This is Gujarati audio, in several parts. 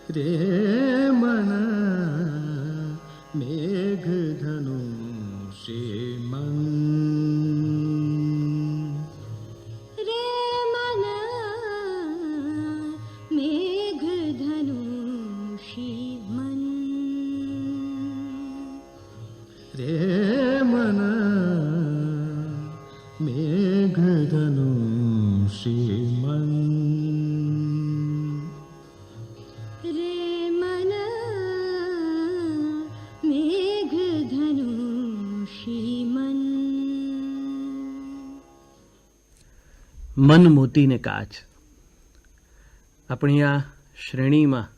રે મન મેઘધનુષે મન રે મન મેઘધનુષી મન રે મન મેઘધનુષી મન રે મન મેઘધનુષી મન. મન મોતીને કાચ. આપણી આ શ્રેણીમાં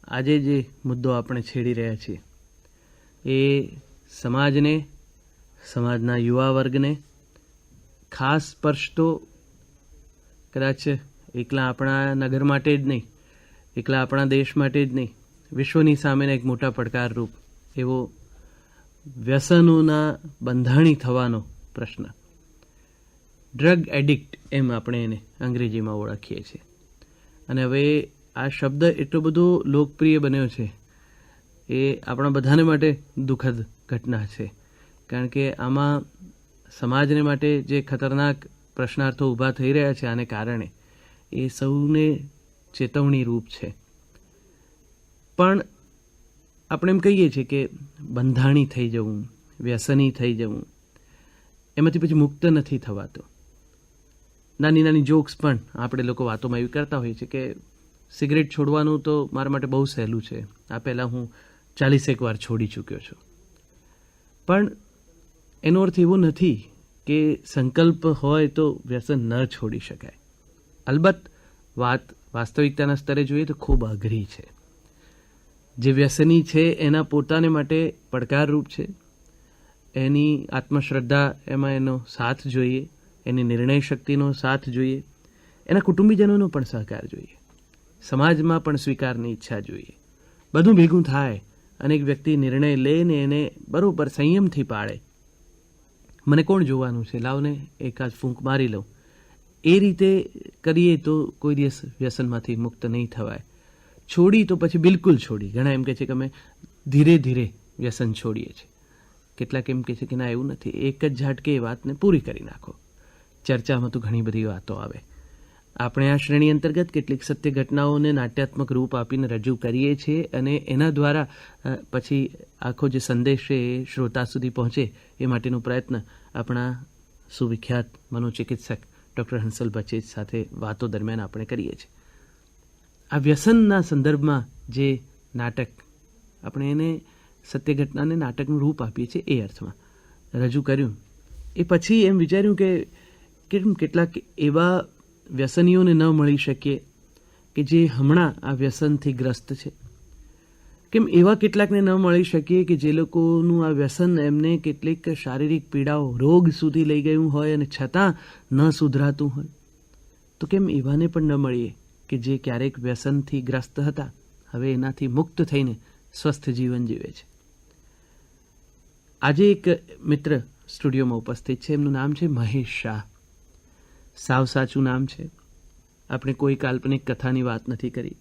આજે જે મુદ્દો આપણે છેડી રહ્યા છીએ એ સમાજને, સમાજના યુવા વર્ગને ખાસ સ્પર્શ તો કદાચ એકલા આપણા નગર માટે જ નહીં, એકલા આપણા દેશ માટે જ નહીં, વિશ્વની સામેના એક મોટા પડકારરૂપ એવો વ્યસનોના બંધાણી થવાનો પ્રશ્ન. ડ્રગ એડિક્ટ એમ આપણે એને અંગ્રેજીમાં ઓળખીએ છીએ. અને હવે આ શબ્દ એટલો બધો લોકપ્રિય બન્યો છે એ આપણા બધાને માટે દુઃખદ ઘટના છે. કારણ કે આમાં સમાજને માટે જે ખતરનાક પ્રશ્નાર્થો ઊભા થઈ રહ્યા છે આને કારણે એ સૌને ચેતવણી રૂપ છે. પણ આપણે એમ કહીએ છીએ કે બંધાણી થઈ જવું, વ્યસની થઈ જવું, એમાંથી પછી મુક્ત નથી થવાતું. નાની નાની જોક્સ પણ આપણે લોકો વાતોમાં એવી કરતા હોઈએ છીએ કે સિગરેટ છોડવાનું તો મારા માટે બહુ સહેલું છે, આ પહેલાં હું 40 વાર છોડી ચૂક્યો છું. પણ એનો અર્થ એવો નથી કે સંકલ્પ હોય તો વ્યસન ન છોડી શકાય. અલબત્ત વાત વાસ્તવિકતાના સ્તરે જોઈએ તો ખૂબ અઘરી છે. જે વ્યસની છે એના પોતાને માટે પડકારરૂપ છે. એની આત્મશ્રદ્ધા, એમાં એનો સાથ જોઈએ, એની નિર્ણય શક્તિનો સાથ જોઈએ, એના કુટુંબીજનોનો પણ સહકાર જોઈએ, સમાજમાં પણ સ્વીકારની ઈચ્છા જોઈએ. બધું ભેગું થાય અને એક વ્યક્તિ નિર્ણય લે ને એને બરોબર સંયમથી પાડે. મને કોણ જોવાનું છે, લાવને એકાદ ફૂંક મારી લઉં, એ રીતે કરીએ તો કોઈ દિવસ વ્યસનમાંથી મુક્ત નહીં થવાય. છોડી તો પછી બિલકુલ છોડી. ઘણા એમ કહે છે કે અમે ધીરે ધીરે વ્યસન છોડીએ છીએ. કેટલાક એમ કહે છે કે ના, એવું નથી, એક જ ઝાટકે એ વાતને પૂરી કરી નાખો. ચર્ચામાં તો ઘણી બધી વાતો આવે. આપણે આ શ્રેણી અંતર્ગત કેટલીક સત્ય ઘટનાઓને નાટ્યાત્મક રૂપ આપીને રજૂ કરીએ છીએ અને એના દ્વારા પછી આખો જે સંદેશ છે એ શ્રોતા સુધી પહોંચે એ માટેનો પ્રયત્ન આપણા સુવિખ્યાત મનોચિકિત્સક ડૉક્ટર હંસલ બચેજ સાથે વાતો દરમિયાન આપણે કરીએ છીએ. આ વ્યસનના સંદર્ભમાં જે નાટક, આપણે એને સત્ય ઘટનાને નાટકનું રૂપ આપીએ છીએ એ અર્થમાં રજૂ કર્યું. એ પછી એમ વિચાર્યું કે કેટલાક એવા વ્યસનીઓને ન મળી શકીએ કે જે હમણાં આ વ્યસનથી ગ્રસ્ત છે. કેમ એવા કેટલાકને ન મળી શકીએ કે જે લોકોનું આ વ્યસન એમને કેટલીક શારીરિક પીડાઓ, રોગ સુધી લઈ ગયું હોય અને છતાં ન સુધરાતું હોય. તો કેમ એવાને પણ ન મળીએ કે જે ક્યારેક વ્યસનથી ગ્રસ્ત હતા, હવે એનાથી મુક્ત થઈને સ્વસ્થ જીવન જીવે છે. આજે એક મિત્ર સ્ટુડિયોમાં ઉપસ્થિત છે. એમનું નામ છે મહેશ શાહ. સાવ સાચું નામ છે. આપણે કોઈ કાલ્પનિક કથાની વાત નથી કરી.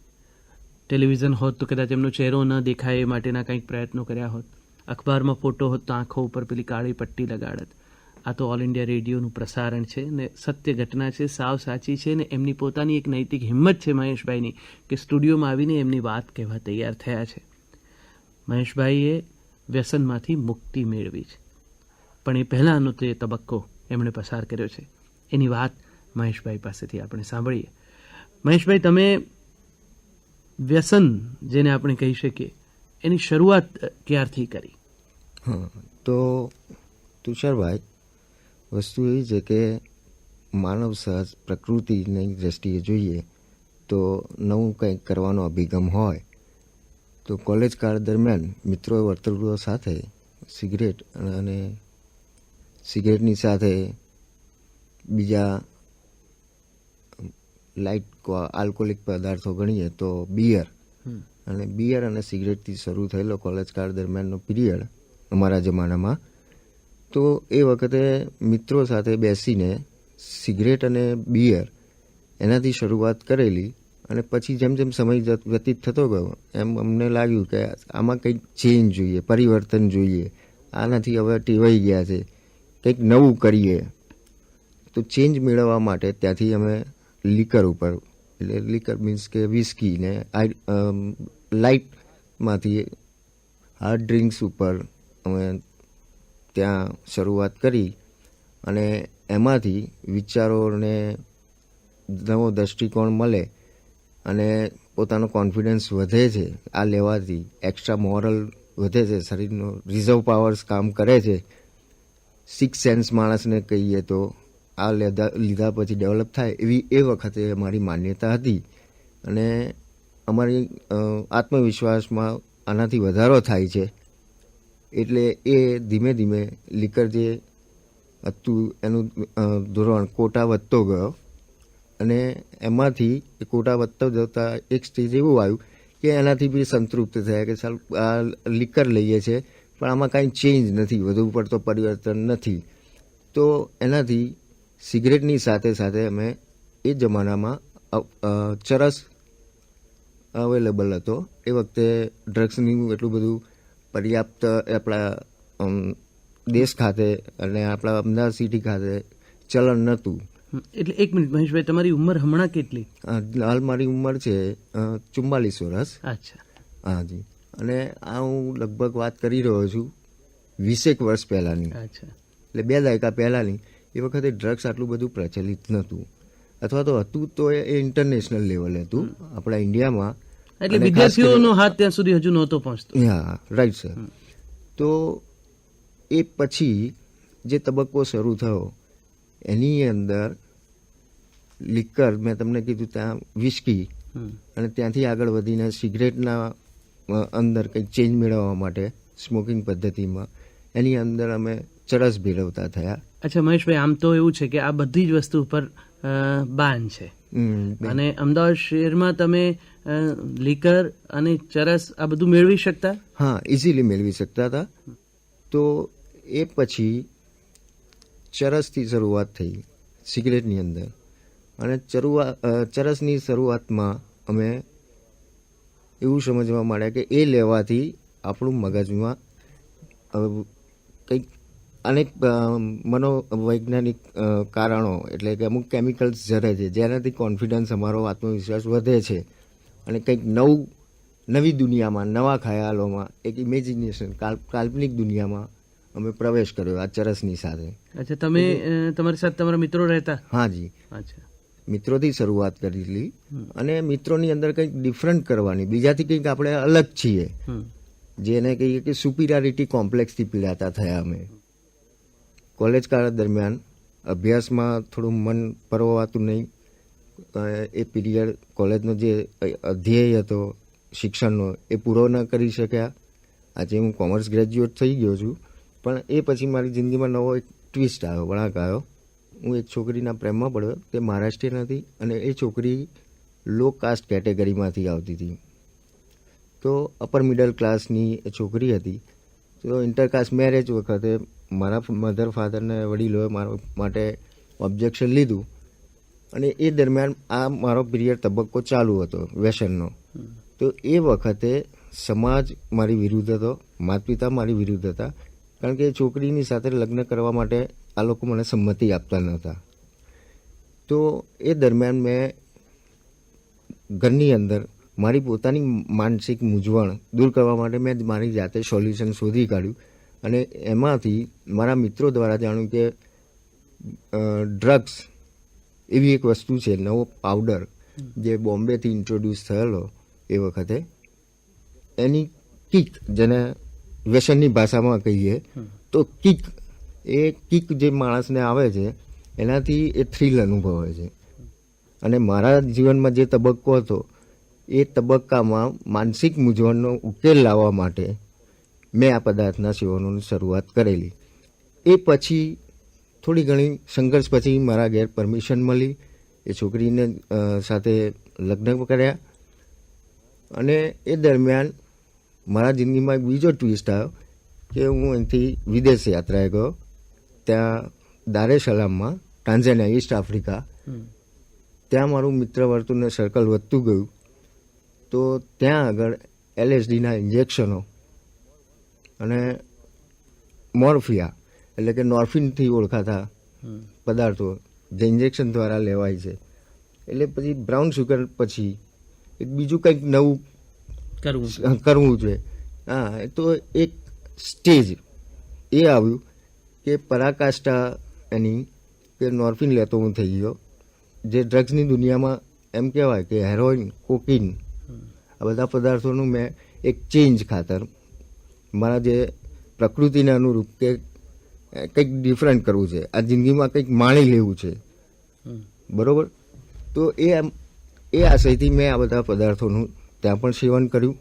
ટેલિવિઝન હોત તો કદાચ એમનો ચહેરો ન દેખાય એ માટેના કંઈક પ્રયત્નો કર્યા હોત. અખબારમાં ફોટો હોત તો આંખો ઉપર પેલી કાળી પટ્ટી લગાડત. આ તો ઓલ ઇન્ડિયા રેડિયોનું પ્રસારણ છે ને સત્ય ઘટના છે, સાવ સાચી છે ને એમની પોતાની એક નૈતિક હિંમત છે મહેશભાઈની કે સ્ટુડિયોમાં આવીને એમની વાત કહેવા તૈયાર થયા છે. મહેશભાઈએ વ્યસનમાંથી મુક્તિ મેળવી છે, પણ એ પહેલાંનો તે તબક્કો એમણે પસાર કર્યો છે. એની વાત મહેશભાઈ પાસેથી આપણે સાંભળીએ. મહેશભાઈ, તમે વ્યસન જેને આપણે કહી શકીએ એની શરૂઆત ક્યારથી કરી? હા, તો તુષારભાઈ, વસ્તુ એવી છે કે માનવ સહજ પ્રકૃતિની દ્રષ્ટિએ જોઈએ તો નવું કંઈક કરવાનો અભિગમ હોય તો કોલેજ કાળ દરમિયાન મિત્રો વર્તુળો સાથે સિગરેટ અને સિગરેટની સાથે બીજા લાઇટ આલ્કોહોલિક પદાર્થો ગણીએ તો બિયર અને સિગરેટથી શરૂ થયેલો કોલેજ કાળ દરમિયાનનો પીરિયડ અમારા જમાનામાં. તો એ વખતે મિત્રો સાથે બેસીને સિગરેટ અને બિયર એનાથી શરૂઆત કરેલી અને પછી જેમ જેમ સમય વ્યતીત થતો ગયો એમ અમને લાગ્યું કે આમાં કંઈક ચેન્જ જોઈએ, પરિવર્તન જોઈએ, આનાથી હવે ટેવાઈ ગયા છે, કંઈક નવું કરીએ. તો ચેન્જ મેળવવા માટે ત્યાંથી અમે લીકર ઉપર, એટલે લીકર મીન્સ કે વિસ્કી ને લાઇટમાંથી હાર્ડ ડ્રિંક્સ ઉપર અમે ત્યાં શરૂઆત કરી અને એમાંથી વિચારોને નવો દૃષ્ટિકોણ મળે અને પોતાનો કોન્ફિડન્સ વધે છે. આ લેવાથી એક્સ્ટ્રા મોરલ વધે છે, શરીરનો રિઝર્વ પાવર્સ કામ કરે છે. સિક્સ સેન્સ માણસને કહીએ તો આ લીધા પછી ડેવલપ થાય એવી એ વખતે અમારી માન્યતા હતી. અને અમારી આત્મવિશ્વાસમાં આનાથી વધારો થાય છે. એટલે એ ધીમે ધીમે લીકર જે હતું એનું ધોરણ કોટા વધતો ગયો અને એમાંથી એ કોટા વધતો જતા એક સ્ટેજ એવું આવ્યું કે એનાથી બી સંતૃપ્ત થયા કે ચાલ આ લીકર લઈએ છીએ પણ આમાં કાંઈ ચેન્જ નથી, વધુ પડતો પરિવર્તન નથી. તો એનાથી સિગરેટની સાથે સાથે અમે એ જમાનામાં ચરસ અવેલેબલ હતો. એ વખતે ડ્રગ્સનું એટલું બધું પર્યાપ્ત આપણા દેશ ખાતે અને આપણા અમદાવાદ સિટી ખાતે ચલણ નહોતું. એટલે એક મિનિટ મહેશભાઈ, તમારી ઉંમર હમણાં કેટલી? હાલ મારી ઉંમર છે 44 વર્ષ. અચ્છા, હાજી. અને આ હું લગભગ વાત કરી રહ્યો છું 20 વર્ષ પહેલાંની, અચ્છા, એટલે 2 દાયકા પહેલાંની. એ વખતે ડ્રગ્સ આટલું બધું પ્રચલિત નહોતું, અથવા તો હતું તો એ ઇન્ટરનેશનલ લેવલે હતું આપણા ઇન્ડિયામાં. એટલે વિદ્યાર્થીઓનો હાથ ત્યાં સુધી હજુ નહોતો પહોંચતો. હા, રાઈટ સર. તો એ પછી જે તબક્કો શરૂ થયો એની અંદર લીકર, મેં તમને કીધું ત્યાં વિસ્કી, અને ત્યાંથી આગળ વધીને સિગરેટના અંદર કંઈક ચેન્જ મેળવવા માટે સ્મોકિંગ પદ્ધતિમાં એની અંદર અમે ચરસ ભેળવતા થયા. અચ્છા મહેશભાઈ, આમ તો એવું છે કે આ બધી જ વસ્તુ ઉપર બાન છે અને અમદાવાદ શહેરમાં તમે લીકર અને ચરસ આ બધું મેળવી શકતા? હા, ઇઝીલી મેળવી શકતા હતા. તો એ પછી ચરસથી શરૂઆત થઈ સિગરેટની અંદર, અને ચરસની શરૂઆતમાં અમે એવું સમજવા માંડ્યા કે એ લેવાથી આપણું મગજમાં કંઈક અનેક મનોવૈજ્ઞાનિક કારણો, એટલે કે અમુક કેમિકલ્સ ઝરે છે જેનાથી કોન્ફિડન્સ, અમારો આત્મવિશ્વાસ વધે છે અને કંઈક નવી દુનિયામાં, નવા ખ્યાલોમાં, એક ઇમેજિનેશન, કાલ્પનિક દુનિયામાં અમે પ્રવેશ કર્યો આ ચરસની સાથે. અચ્છા, તમે તમારી સાથે તમારા મિત્રો રહેતા? હાજી. અચ્છા, મિત્રોથી શરૂઆત કરેલી અને મિત્રોની અંદર કંઈક ડિફરન્ટ કરવાની, બીજાથી કંઈક આપણે અલગ છીએ, જેને કહીએ કે સુપિરિયરિટી કોમ્પ્લેક્સથી પીડાતા થયા અમે. કોલેજ કાળ દરમિયાન અભ્યાસમાં થોડું મન પરવાતું નહીં. એ પીરિયડ કોલેજનો જે અધ્યેય હતો શિક્ષણનો એ પૂરો ન કરી શક્યા. આજે હું કોમર્સ ગ્રેજ્યુએટ થઈ ગયો છું, પણ એ પછી મારી જિંદગીમાં નવો એક ટ્વિસ્ટ આવ્યો, વળાંક આવ્યો. હું એક છોકરીના પ્રેમમાં પડ્યો. તે મહારાષ્ટ્રીયન હતી અને એ છોકરી લો કાસ્ટ કેટેગરીમાંથી આવતી હતી. તો અપર મિડલ ક્લાસની એ છોકરી હતી. તો ઇન્ટરકાસ્ટ મેરેજ વખતે મારા મધર ફાધરને વડીલોએ મારા માટે ઓબ્જેક્શન લીધું અને એ દરમિયાન આ મારો પિરિયડ તબક્કો ચાલુ હતો વ્યસનનો. તો એ વખતે સમાજ મારી વિરુદ્ધ હતો, માતા પિતા મારી વિરુદ્ધ હતા, કારણ કે એ છોકરીની સાથે લગ્ન કરવા માટે આ લોકો મને સંમતિ આપતા નહોતા. તો એ દરમિયાન મેં ઘરની અંદર મારી પોતાની માનસિક મૂંઝવણ દૂર કરવા માટે મેં મારી જાતે સોલ્યુશન શોધી કાઢ્યું અને એમાંથી મારા મિત્રો દ્વારા જાણ્યું કે ડ્રગ્સ એવી એક વસ્તુ છે, નવો પાવડર જે બોમ્બેથી ઇન્ટ્રોડ્યુસ થયેલો એ વખતે, એની કિક, જેને વ્યસનની ભાષામાં કહીએ તો કિક, એ કિક જે માણસને આવે છે એનાથી એ થ્રિલ અનુભવે છે. અને મારા જીવનમાં જે તબક્કો હતો એ તબક્કામાં માનસિક મૂંઝવણનો ઉકેલ લાવવા માટે મેં આ પદાર્થના સેવનોની શરૂઆત કરેલી. એ પછી થોડી ઘણી સંઘર્ષ પછી મારા ઘેર પરમિશન મળી, એ છોકરીને સાથે લગ્ન કર્યા. અને એ દરમિયાન મારા જિંદગીમાં એક બીજો ટ્વિસ્ટ આવ્યો કે હું અહીંથી વિદેશ યાત્રાએ ગયો. ત્યાં દારે સલામમાં, ટાન્ઝાનિયા, ઈસ્ટ આફ્રિકા, ત્યાં મારું મિત્ર વર્તુળને સર્કલ વધતું ગયું. તો ત્યાં આગળ LSDના ઇન્જેક્શનો અને મોર્ફિયા એટલે કે નોર્ફિનથી ઓળખાતા પદાર્થો જે ઇન્જેક્શન દ્વારા લેવાય છે. એટલે પછી બ્રાઉન સુગર પછી એક બીજું કંઈક નવું કરવું જોઈએ. હા, તો એક સ્ટેજ એ આવ્યું કે પરાકાષ્ઠા એની કે નોર્ફિન લેતો હું થઈ ગયો. જે ડ્રગ્સની દુનિયામાં એમ કહેવાય કે હેરોઇન, કોકીન આ બધા પદાર્થોનું મેં એક ચેન્જ ખાતર મારા જે પ્રકૃતિને અનુરૂપ કે કંઈક ડિફરન્ટ કરવું છે, આ જિંદગીમાં કંઈક માણી લેવું છે, બરોબર. તો એ આશયથી મેં આ બધા પદાર્થોનું ત્યાં પણ સેવન કર્યું.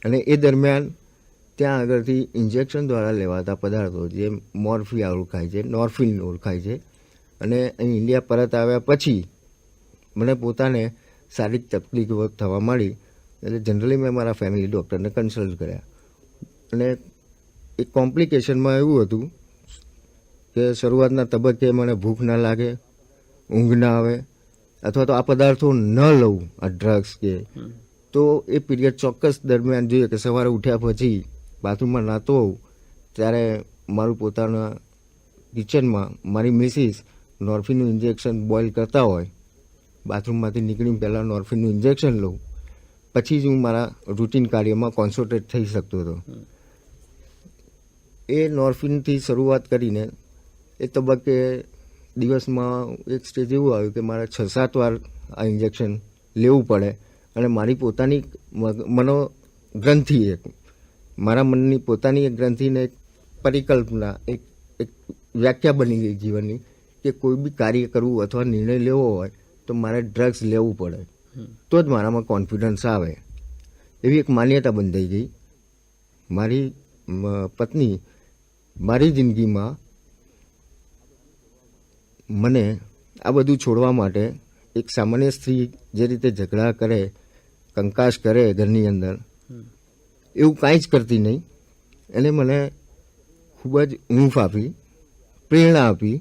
અને એ દરમિયાન ત્યાં આગળથી ઇન્જેક્શન દ્વારા લેવાતા પદાર્થો જે મોર્ફિયા ઓળખાય છે, નોર્ફિન ઓળખાય છે. અને અહીં ઇન્ડિયા પરત આવ્યા પછી મને પોતાને શારીરિક તકલીફો થવા માંડી. એટલે જનરલી મેં મારા ફેમિલી ડૉક્ટરને કન્સલ્ટ કર્યા. અને એક કોમ્પ્લિકેશનમાં એવું હતું કે શરૂઆતના તબક્કે મને ભૂખ ના લાગે, ઊંઘ ના આવે, અથવા તો આ પદાર્થો ન લઉં, આ ડ્રગ્સ કે તો એ પીરિયડ ચોક્કસ દરમિયાન જોઈએ કે સવારે ઉઠ્યા પછી બાથરૂમમાં નાતો હોઉં ત્યારે મારું પોતાના કિચનમાં મારી મિસિસ નોર્ફિનનું ઇન્જેક્શન બોઇલ કરતા હોય, બાથરૂમમાંથી નીકળીને પહેલાં નોર્ફિનનું ઇન્જેક્શન લઉં, પછી જ હું મારા રૂટીન કાર્યમાં કોન્સન્ટ્રેટ થઈ શકતો હતો. એ નોર્ફિનથી શરૂઆત કરીને એ તબક્કે દિવસમાં એક સ્ટેજ એવું આવ્યું કે મારે 6-7 વાર આ ઇન્જેક્શન લેવું પડે. અને મારી પોતાની મનોગ્રંથિ એક મારા મનની પોતાની એક ગ્રંથિને એક પરિકલ્પના એક વ્યાખ્યા બની ગઈ જીવનની કે કોઈ બી કાર્ય કરવું અથવા નિર્ણય લેવો હોય તો મારે ડ્રગ્સ લેવું પડે તો જ મારામાં કોન્ફિડન્સ આવે, એવી એક માન્યતા બંધાઈ ગઈ. મારી પત્ની મારી જિંદગીમાં મને આ બધું છોડવા માટે એક સામાન્ય સ્ત્રી જે રીતે ઝઘડા કરે, કંકાસ કરે ઘરની અંદર, એવું કાંઈ જ કરતી નહીં. એને મને ખૂબ જ ઊંફ આપી, પ્રેરણા આપી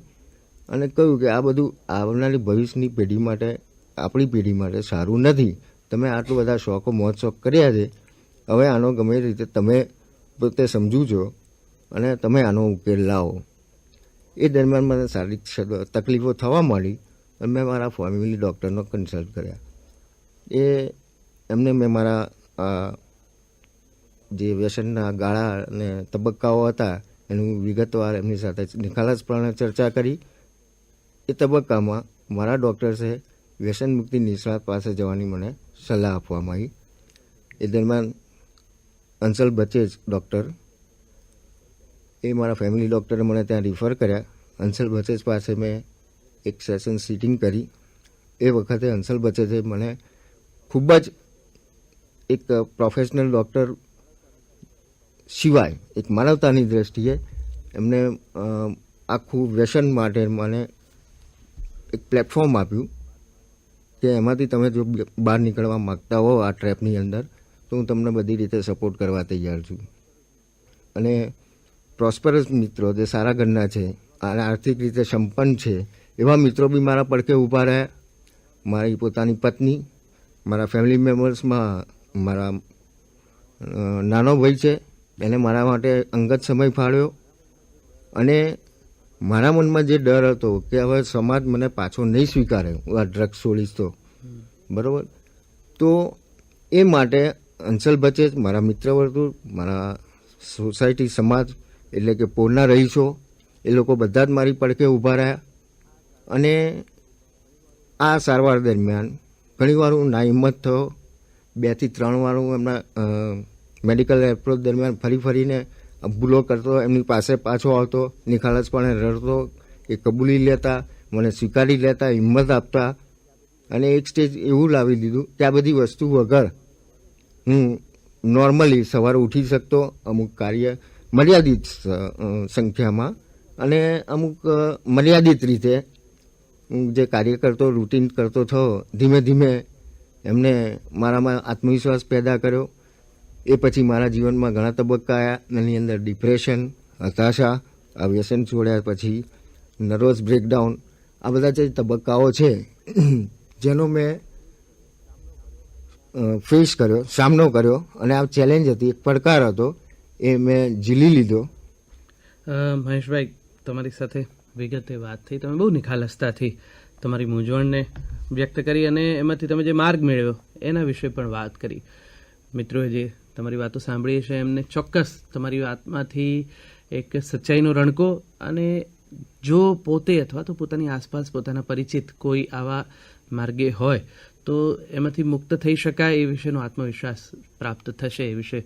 અને કહ્યું કે આ બધું આવનારી ભવિષ્યની પેઢી માટે, આપણી પેઢી માટે સારું નથી. તમે આટલા બધા શોખો મોજ શોખ કર્યા છે, હવે આનો ગમે રીતે તમે પોતે સમજુ છો અને તમે આનો ઉકેલ લાવો. એ દરમિયાન મને શારીરિક તકલીફો થવા માંડી અને મેં મારા ફેમિલી ડૉક્ટરનો કન્સલ્ટ કર્યા. એમને મેં મારા જે વ્યસનના ગાળા અને તબક્કાઓ હતા એનું વિગતવાર એમની સાથે નિખાલસપણે ચર્ચા કરી. એ તબક્કામાં મારા ડૉક્ટર્સે વ્યસન મુક્તિ નિષ્ણાત પાસે જવાની મને સલાહ આપવામાં આવી. એ દરમિયાન અંસલ બચેજ ડૉક્ટર, એ મારા ફેમિલી ડૉક્ટરે મને ત્યાં રિફર કર્યા. અંસલ બચેજ પાસે મેં એક સેશન સિટિંગ કરી. એ વખતે અંસલ બચેજે મને ખૂબ જ એક પ્રોફેશનલ ડૉક્ટર સિવાય એક માનવતાની દ્રષ્ટિએ એમને આખું વ્યસન માટે મને એક પ્લેટફોર્મ આપ્યું કે એમાંથી તમે જો બહાર નીકળવા માગતા હો આ ટ્રેપની અંદર તો હું તમને બધી રીતે સપોર્ટ કરવા તૈયાર છું. અને પ્રોસ્પરસ મિત્રો જે સારા ઘરના છે અને આર્થિક રીતે સંપન્ન છે એવા મિત્રો બી મારા પડખે ઊભા રહ્યા. મારી પોતાની પત્ની, મારા ફેમિલી મેમ્બર્સમાં મારા નાનો ભાઈ છે, એને મારા માટે અંગત સમય ફાળ્યો. અને મારા મનમાં જે ડર હતો કે હવે સમાજ મને પાછો નહીં સ્વીકારે હું આ ડ્રગ્સ છોડીશ તો, બરાબર, તો એ માટે અંસલ બચેજ, મારા મિત્ર વર્તુળ, મારા સોસાયટી સમાજ એટલે કે પોરના રહીશો, એ લોકો બધા જ મારી પડખે ઊભા રહ્યા. અને આ સારવાર દરમિયાન ઘણીવાર હું નાહિંમત થયો. 2 થી 3 વાર હું એમના મેડિકલ એપ્રોચ દરમિયાન ફરીને ભૂલો કરતો, એમની પાસે પાછો આવતો, નિખાલસપણે રડતો, એ કબૂલી લેતા, મને સ્વીકારી લેતા, હિંમત આપતા. અને એક સ્ટેજ એવું લાવી દીધું કે આ બધી વસ્તુ વગર હું નોર્મલી સવારે ઉઠી શકતો, અમુક કાર્ય મર્યાદિત સંખ્યામાં અને અમુક મર્યાદિત રીતે હું જે કાર્ય કરતો, રૂટીન કરતો થયો. ધીમે ધીમે એમને મારામાં આત્મવિશ્વાસ પેદા કર્યો. એ પછી મારા જીવનમાં ઘણા તબક્કા આવ્યા. એની અંદર ડિપ્રેશન, હતાશા, આ વ્યસન છોડ્યા પછી નર્વસ બ્રેકડાઉન, આ બધા જે તબક્કાઓ છે જેનો મેં ફેસ કર્યો, સામનો કર્યો, અને આ ચેલેન્જ હતી, એક પડકાર હતો, એ મેં ઝીલી લીધો. મહેશભાઈ, તમારી સાથે વિગતે વાત થઈ, તમે બહુ નિખાલસતાથી તમારી મૂંઝવણને વ્યક્ત કરી અને એમાંથી તમે જે માર્ગ મેળવ્યો એના વિશે પણ વાત કરી. મિત્રોએ જે તમારી વાતો સાંભળી છે એમને ચોક્કસ તમારી વાતમાંથી એક સચ્ચાઈનો રણકો, અને જો પોતે અથવા તો પોતાની આસપાસ પોતાના પરિચિત કોઈ આવા માર્ગે હોય તો એમાંથી મુક્ત થઈ શકાય એ વિશેનો આત્મવિશ્વાસ પ્રાપ્ત થશે એ વિશે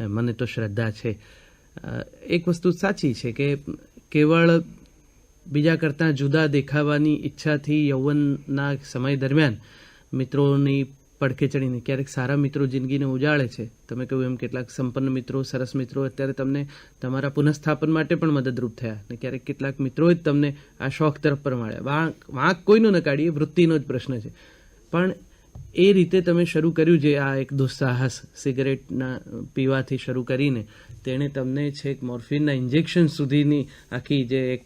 મને તો શ્રદ્ધા છે. એક વસ્તુ સાચી છે કે કેવળ બીજા કરતાં જુદા દેખાવાની ઈચ્છાથી યૌવનના સમય દરમિયાન મિત્રોની પડખે ચડીને ક્યારેક સારા મિત્રો જિંદગીને ઉજાળે છે. તમે કહ્યું એમ કેટલાક સંપન્ન મિત્રો, સરસ મિત્રો અત્યારે તમને તમારા પુનઃસ્થાપન માટે પણ મદદરૂપ થયા, અને ક્યારેક કેટલાક મિત્રોએ જ તમને આ શોખ તરફ પરમાડ્યા. વાંક કોઈનો ન કાઢીએ, વૃત્તિનો જ પ્રશ્ન છે. પણ એ રીતે તમે શરૂ કર્યું, જે આ એક દુસ્સાહસ સિગરેટના પીવાથી શરૂ કરીને તેણે તમને છેક મોર્ફિનના ઇન્જેક્શન સુધીની આખી જે એક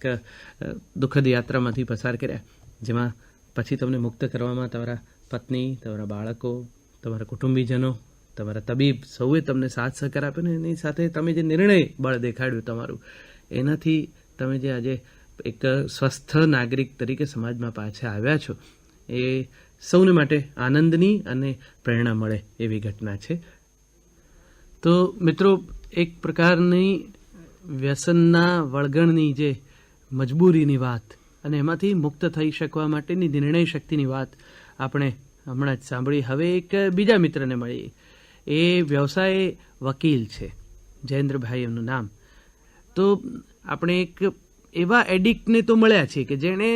દુઃખદ યાત્રામાંથી પસાર કર્યા, જેમાં પછી તમને મુક્ત કરવામાં તમારા પત્ની, તમારા બાળકો, તમારા કુટુંબીજનો, તમારા તબીબ સૌએ તમને સાથ સહકાર આપ્યો, ને એની સાથે તમે જે નિર્ણય બળ દેખાડ્યું તમારું, એનાથી તમે જે આજે એક સ્વસ્થ નાગરિક તરીકે સમાજમાં પાછા આવ્યા છો, એ સૌને માટે આનંદની અને પ્રેરણા મળે એવી ઘટના છે. તો મિત્રો, એક પ્રકારની વ્યસનના વળગણની જે મજબૂરીની વાત અને એમાંથી મુક્ત થઈ શકવા માટેની નિર્ણય શક્તિની વાત આપણે હમણાં જ સાંભળી. હવે એક બીજા મિત્રને મળીએ. એ વ્યવસાય વકીલ છે, જયેન્દ્રભાઈ એમનું નામ. તો આપણે એક એવા એડિક્ટને તો મળ્યા છે કે જેણે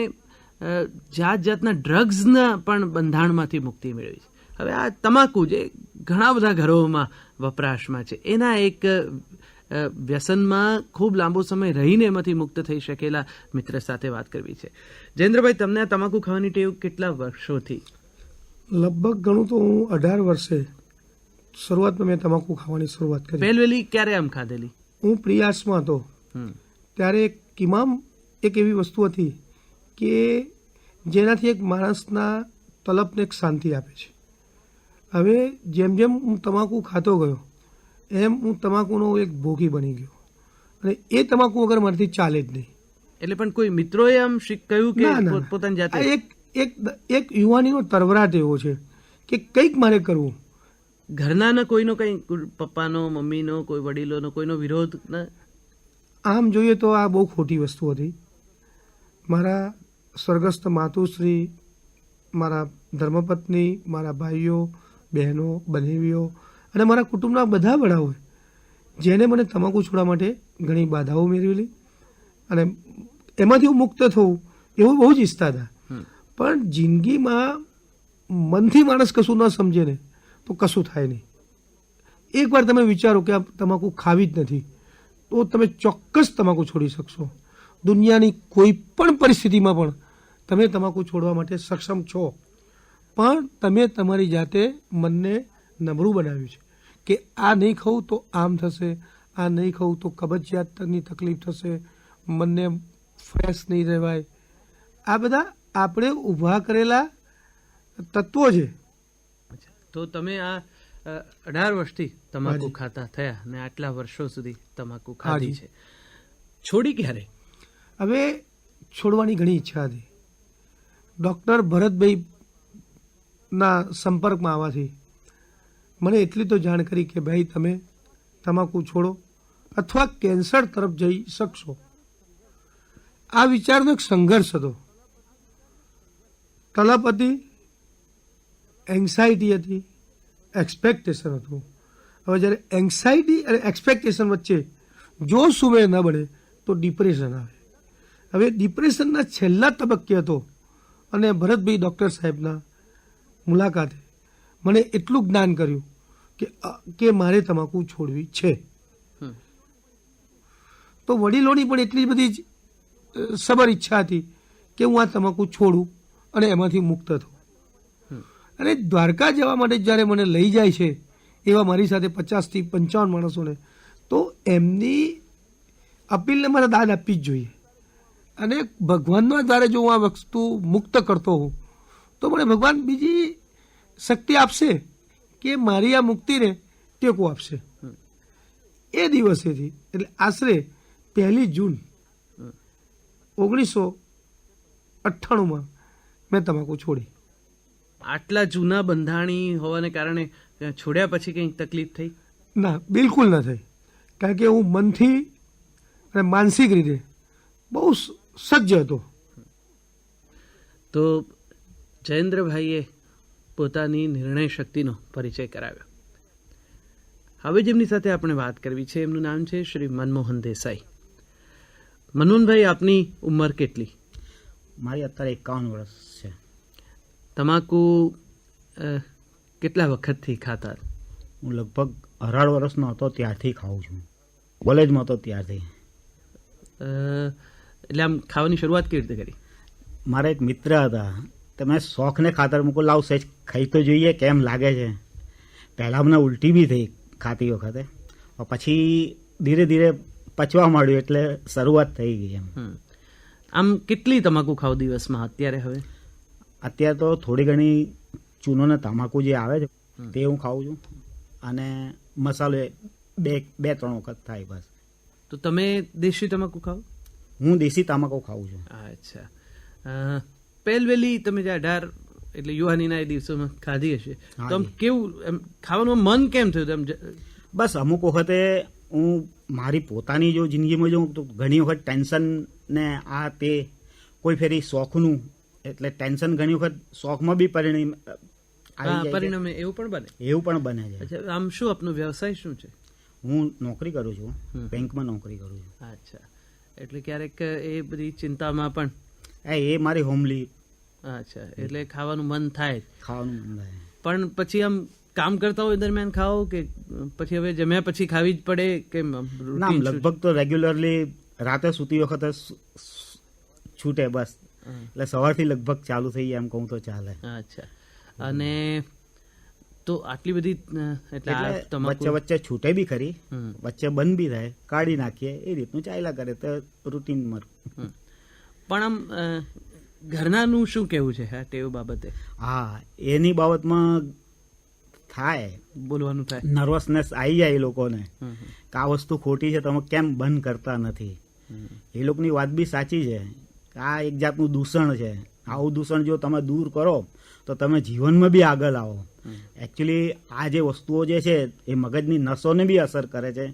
જાત જાતના ડ્રગ્સના પણ બંધાણમાંથી મુક્તિ મેળવી છે. હવે આ તમાકુ જે ઘણા બધા ઘરોમાં વપરાશમાં છે, એના એક વ્યસનમાં ખૂબ લાંબો સમય રહીને એમાંથી મુક્ત થઈ શકેલા મિત્ર સાથે વાત કરવી છે. જયેન્દ્રભાઈ, તમને આ તમાકુ ખાવાની ટેવ કેટલા વર્ષોથી? લગભગ ગણું તો હું 18 વર્ષે શરૂઆતમાં મેં તમાકુ ખાવાની શરૂઆત કરી. પહેલી ક્યારે આમ ખાધેલી? હું પ્રિયાસમાં હતો ત્યારે કિમામ એક એવી વસ્તુ હતી કે જેનાથી એક માણસના તલબને એક શાંતિ આપે છે. હવે જેમ જેમ હું તમાકુ ખાતો ગયો એમ હું તમાકુનો એક ભોગી બની ગયો, અને એ તમાકુ વગર મારાથી ચાલે જ નહીં. એટલે પણ કોઈ મિત્રોએ આમ કહ્યું કે પોતાની જાતે? એક યુવાનીનો તરવરાટ એવો છે કે કંઈક મારે કરવું. ઘરના કોઈનો કંઈ, પપ્પાનો, મમ્મીનો, કોઈ વડીલોનો કોઈનો વિરોધ ના? આમ જોઈએ તો આ બહુ ખોટી વસ્તુ હતી. મારા સ્વર્ગસ્થ માતુશ્રી, મારા ધર્મપત્ની, મારા ભાઈઓ, બહેનો, બનેવીઓ અને મારા કુટુંબના બધા વડાઓએ જેને મને તમાકુ છોડવા માટે ઘણી બાધાઓ મેળવેલી, અને એમાંથી હું મુક્ત થવું એવું બહુ જ ઈચ્છતા હતા. પણ જિંદગીમાં મનથી માણસ કશું ન સમજે ને તો કશું થાય નહીં. એકવાર તમે વિચારો કે આ તમાકુ ખાવી જ નથી તો તમે ચોક્કસ તમાકુ છોડી શકશો. દુનિયાની કોઈ પણ પરિસ્થિતિમાં પણ તમે તમાકુ છોડવા માટે સક્ષમ છો, પણ તમે તમારી જાતે મનને નબળું બનાવ્યું છે કે આ નહીં ખાવું તો આમ થશે, આ નહીં ખાવું તો કબજિયાતની તકલીફ થશે, મનને ફ્રેશ નહીં રહેવાય. આ બધા આપણે ઊભા કરેલા તત્વો છે. તો તમે આ 18 વર્ષથી તમાકુ ખાતા થયા અને આટલા વર્ષો સુધી તમાકુ ખાધી છે, છોડી ક્યારે? હવે છોડવાની ઘણી ઈચ્છા હતી. ડૉક્ટર ભરતભાઈ ના સંપર્કમાં આવવાથી મને એટલી તો જાણ કરી કે ભાઈ તમે તમાકુ છોડો અથવા કેન્સર તરફ જઈ શકશો. આ વિચારનો એક સંઘર્ષ હતો. તલબ હતી, એન્ઝાયટી હતી, એક્સપેક્ટેશન હતું. હવે જ્યારે એન્ઝાયટી અને એક્સપેક્ટેશન વચ્ચે જો સુમેળ ન બને તો ડિપ્રેશન આવે. હવે ડિપ્રેશનના છેલ્લા તબક્કે હતો, અને ભરતભાઈ ડૉક્ટર સાહેબના મુલાકાતે મને એટલું જ્ઞાન કર્યું કે મારે તમાકુ છોડવી છે. તો વડીલોની પણ એટલી બધી જ સબર ઈચ્છા હતી કે હું આ તમાકુ છોડું અને એમાંથી મુક્ત થઉં. અને દ્વારકા જવા માટે જ્યારે મને લઈ જાય છે એવા મારી સાથે 50 થી 55 માણસોને, તો એમની અપીલને મારે દાદ આપવી જ જોઈએ. અને ભગવાનના દ્વારે જો હું આ વસ્તુ મુક્ત કરતો હોઉં તો મને ભગવાન બીજી શક્તિ આપશે કે મારી આ મુક્તિને ટેકો આપશે. એ દિવસેથી એટલે આશરે 1 જૂન 1998 મેં તમાકુ છોડી. આટલા જૂના બંધાણી હોવાને કારણે છોડ્યા પછી કંઈક તકલીફ થઈ? ના, બિલકુલ ન થઈ. કારણ કે હું મનથી અને માનસિક રીતે બહુ સજ્જ હતો. તો જયેન્દ્રભાઈએ પોતાની નિર્ણય શક્તિનો પરિચય કરાવ્યો. હવે જેમની સાથે આપણે વાત કરવી છે એમનું નામ છે શ્રી મનમોહન દેસાઈ. મનમોહનભાઈ, આપની ઉંમર કેટલી? મારી અત્યારે 51 વર્ષ છે. તમાકુ કેટલા વખતથી ખાતા? હું લગભગ 18 વર્ષનો હતો ત્યારથી ખાઉં છું. કોલેજમાં હતો ત્યારથી. એટલે આમ ખાવાની શરૂઆત કેવી રીતે કરી? મારા એક મિત્ર હતા, તો મેં શોખને ખાતર મૂકો લાવ સહેજ ખાઈ તો જોઈએ કેમ લાગે છે. પહેલાં મને ઉલટી બી થઈ ખાતી વખતે, પછી ધીરે ધીરે પચવા માંડ્યું એટલે શરૂઆત થઈ ગઈ એમ. આમ કેટલી તમાકુ ખાવ દિવસમાં અત્યારે? હવે અત્યારે તો થોડી ઘણી ચૂનો ને તમાકુ જે આવે છે તે હું ખાઉં છું, અને મસાલો 2-3 વખત થાય બસ. તો તમે દેશી તમાકુ ખાવ? હું દેશી તમાકુ ખાઉં છું. અચ્છા. પહેલવેલી તમે જે 18 એટલે યુવાનીના એ દિવસોમાં ખાધી હશે, તો આમ કેવું એમ ખાવાનું મન કેમ થયું? એમ બસ અમુક વખતે હું મારી પોતાની જો જિંદગીમાં જો તો ઘણી વખત ટેન્શન ને આ તે કોઈ ફેરી શોખનું એટલે ટેન્શન ઘણી વખત શોખમાં બી પરિણામે એવું પણ બને? એવું પણ બને છે. અચ્છા, આમ શું આપનો વ્યવસાય શું છે? હું નોકરી કરું છું, બેંકમાં નોકરી કરું છું. અચ્છા, એટલે ક્યારેક એ બધી ચિંતામાં પણ એ મારી હોમલી. અચ્છા, એટલે ખાવાનું મન થાય? ખાવાનું મન થાય. પણ પછી આમ કામ કરતા હોય દરમિયાન ખાઓ કે પછી હવે જમ્યા પછી ખાવી જ પડે કે? ના, લગભગ તો રેગ્યુલરલી રાતે સૂતી વખતે છૂટે બસ. એટલે સવારથી લગભગ ચાલુ થઈ જાય એમ કહું તો ચાલે. અચ્છા, અને તો આટલી બધી એટલે વચ્ચે વચ્ચે છૂટે બી ખરી, વચ્ચે બંધ બી થાય, કાઢી નાખીએ, એ રીતનું ચાલ્યા કરે તો રૂટીનમાં. પણ આમ ઘરનાનું શું કેવું છે હા ટેવ બાબતે? હા, એની બાબતમાં થાય, બોલવાનું થાય, નર્વસનેસ આવી જાય એ લોકોને કે આ વસ્તુ ખોટી છે, તમે કેમ બંધ કરતા નથી. એ લોકોની વાત બી સાચી છે. આ એક જાતનું દૂષણ છે. આવું દૂષણ જો તમે દૂર કરો તો તમે જીવનમાં બી આગળ આવો. એકચ્યુઅલી આ જે વસ્તુઓ જે છે એ મગજની નસોને બી અસર કરે છે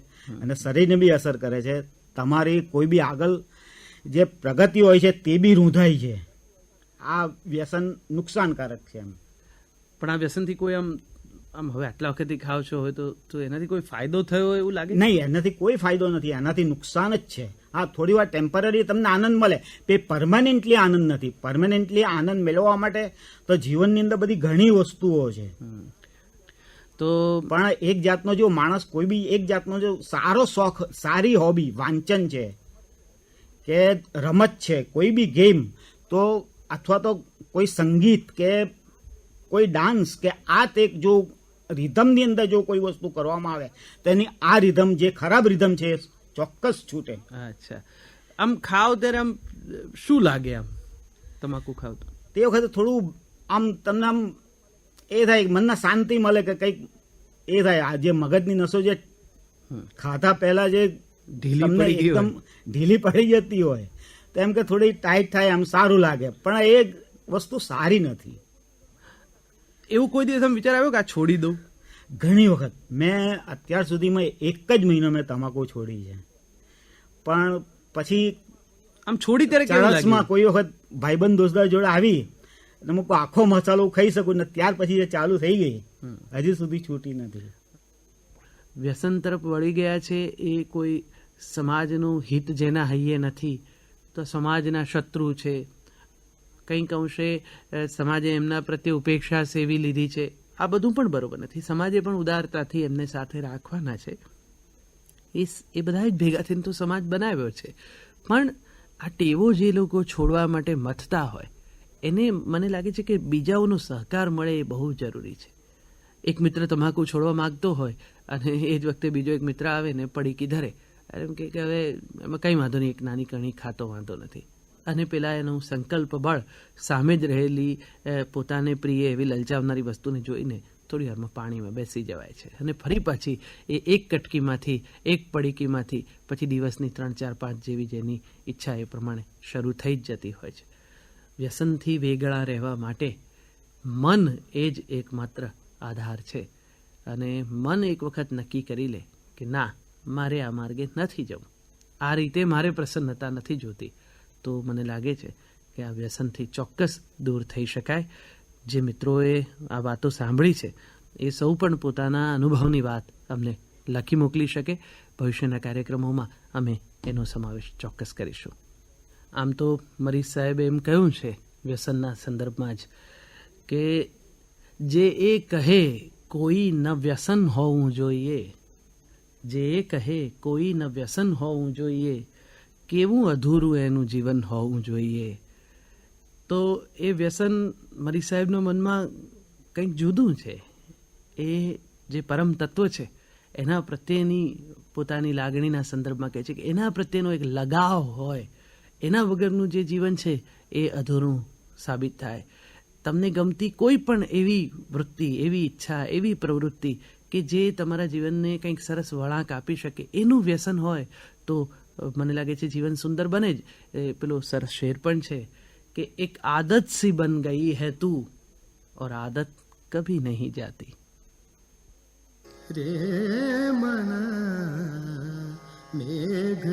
અને શરીરને બી અસર કરે છે. તમારી કોઈ બી આગળ જે પ્રગતિ હોય છે તે બી રૂંધાય છે. આ વ્યસન નુકસાનકારક છે એમ. પણ આ વ્યસનથી કોઈ આમ હવે આટલા વખતથી ખાવ છો હોય તો એનાથી કોઈ ફાયદો થયો હોય એવું લાગે? નહીં, એનાથી કોઈ ફાયદો નથી, એનાથી નુકસાન જ છે. હા, થોડી વાર ટેમ્પરરી તમને આનંદ મળે, તે પરમાનન્ટલી આનંદ નથી. પરમાનન્ટલી આનંદ મેળવવા માટે તો જીવનની અંદર બધી ઘણી વસ્તુઓ છે. તો પણ એક જાતનો જો માણસ કોઈ બી એક જાતનો જો સારો શોખ, સારી હોબી વાંચન છે કે રમત છે, કોઈ બી ગેમ તો અથવા તો કોઈ સંગીત કે કોઈ ડાન્સ કે આ તે જો રિધમની અંદર જો કોઈ વસ્તુ કરવામાં આવે તો એની આ રિધમ જે ખરાબ રિધમ છે ચોક્કસ છૂટે. અચ્છા, આમ ખાવ ત્યારે આમ શું લાગે? આમ તમાકુ ખાવ તો તે વખતે થોડું આમ તમને આમ એ થાય, મનને શાંતિ મળે કે કંઈક એ થાય. આ જે મગજની નસો જે ખાધા પહેલા જે એકદમ ઢીલી પડી જતી હોય તો એમ કે થોડી ટાઈટ થાય, આમ સારું લાગે. પણ એ વસ્તુ સારી નથી. એવું કોઈ દિવસ આમ વિચાર આવ્યો કે આ છોડી દઉં? ઘણી વખત મેં અત્યાર સુધીમાં 1 જ મહિનો મેં તમાકુ છોડી છે. પણ પછી આમ છોડી ત્યારે કેવું લાગ્યું? કોઈ વખત ભાઈબંધ દોસ્તદાર જોડે આવી અમુક આખો મસાલો ખાઈ શકું ને ત્યાર પછી એ ચાલુ થઈ ગઈ, હજી સુધી છૂટી નથી. વ્યસન તરફ વળી ગયા છે એ કોઈ સમાજનું હિત જેના હૈયે નથી તો સમાજના શત્રુ છે. કંઈક અંશે સમાજે એમના પ્રત્યે ઉપેક્ષા સેવી લીધી છે. આ બધું પણ બરોબર નથી. સમાજે પણ ઉદારતાથી એમને સાથે રાખવાના છે. એ બધા જ ભેગા થઈને તો સમાજ બનાવ્યો છે. પણ આ ટેવો જે લોકો છોડવા માટે મથતા હોય એને મને લાગે છે કે બીજાઓનો સહકાર મળે એ બહુ જરૂરી છે. એક મિત્ર તમાકુ છોડવા માંગતો હોય અને એ જ વખતે બીજો એક મિત્ર આવે ને પડીકી ધરે, એમ કે હવે એમાં કંઈ વાંધો નહીં, એક નાની કણી ખાતો વાંધો નથી. અને પેલા એનું સંકલ્પ બળ સામે જ રહેલી પોતાને પ્રિય એવી લલચાવનારી વસ્તુને જોઈને થોડી વારમાં પાણીમાં બેસી જવાય છે અને ફરી પાછી એ એક કટકીમાંથી એક પડીકીમાંથી પછી દિવસની 3, 4, 5 જેવી જેની ઈચ્છા એ પ્રમાણે શરૂ થઈ જ જતી હોય છે. વ્યસનથી વેગળા રહેવા માટે મન એ જ એકમાત્ર આધાર છે અને મન એક વખત નક્કી કરી લે કે ના, મારે આ માર્ગે નથી જવું, આ રીતે મારે પ્રસન્નતા નથી જોતી, તો મને લાગે છે કે આ વ્યસનથી ચોક્કસ દૂર થઈ શકાય. જે મિત્રોએ આ વાતો સાંભળી છે એ સૌ પણ પોતાના અનુભવની વાત અમને લખી મોકલી શકે. ભવિષ્યના કાર્યક્રમોમાં અમે એનો સમાવેશ ચોક્કસ કરીશું. આમ તો મરીઝ સાહેબે એમ કહ્યું છે વ્યસનના સંદર્ભમાં જ કે જે એ કહે કોઈ ન વ્યસન હોવું જોઈએ, જે એ કહે કોઈ ન વ્યસન હોવું જોઈએ, કેવું અધૂરું એનું જીવન હોવું જોઈએ. તો એ વ્યસન મરી સાહેબના મનમાં કંઈક જુદું છે. એ જે પરમ તત્વ છે એના પ્રત્યેની પોતાની લાગણીના સંદર્ભમાં કહે છે કે એના પ્રત્યેનો એક લગાવ હોય, એના વગરનું જે જીવન છે એ અધૂરું સાબિત થાય. તમને ગમતી કોઈ પણ એવી વૃત્તિ, એવી ઈચ્છા, એવી પ્રવૃત્તિ કે જે તમારા જીવનને કંઈક સરસ વળાંક આપી શકે, એનું વ્યસન હોય તો મને લાગે છે જીવન સુંદર બને જ. પેલો સરસ શેર પણ છે કે એક આદત સી બન ગઈ હૈ તું और आदत कभी नहीं जाती. रे मन मेघ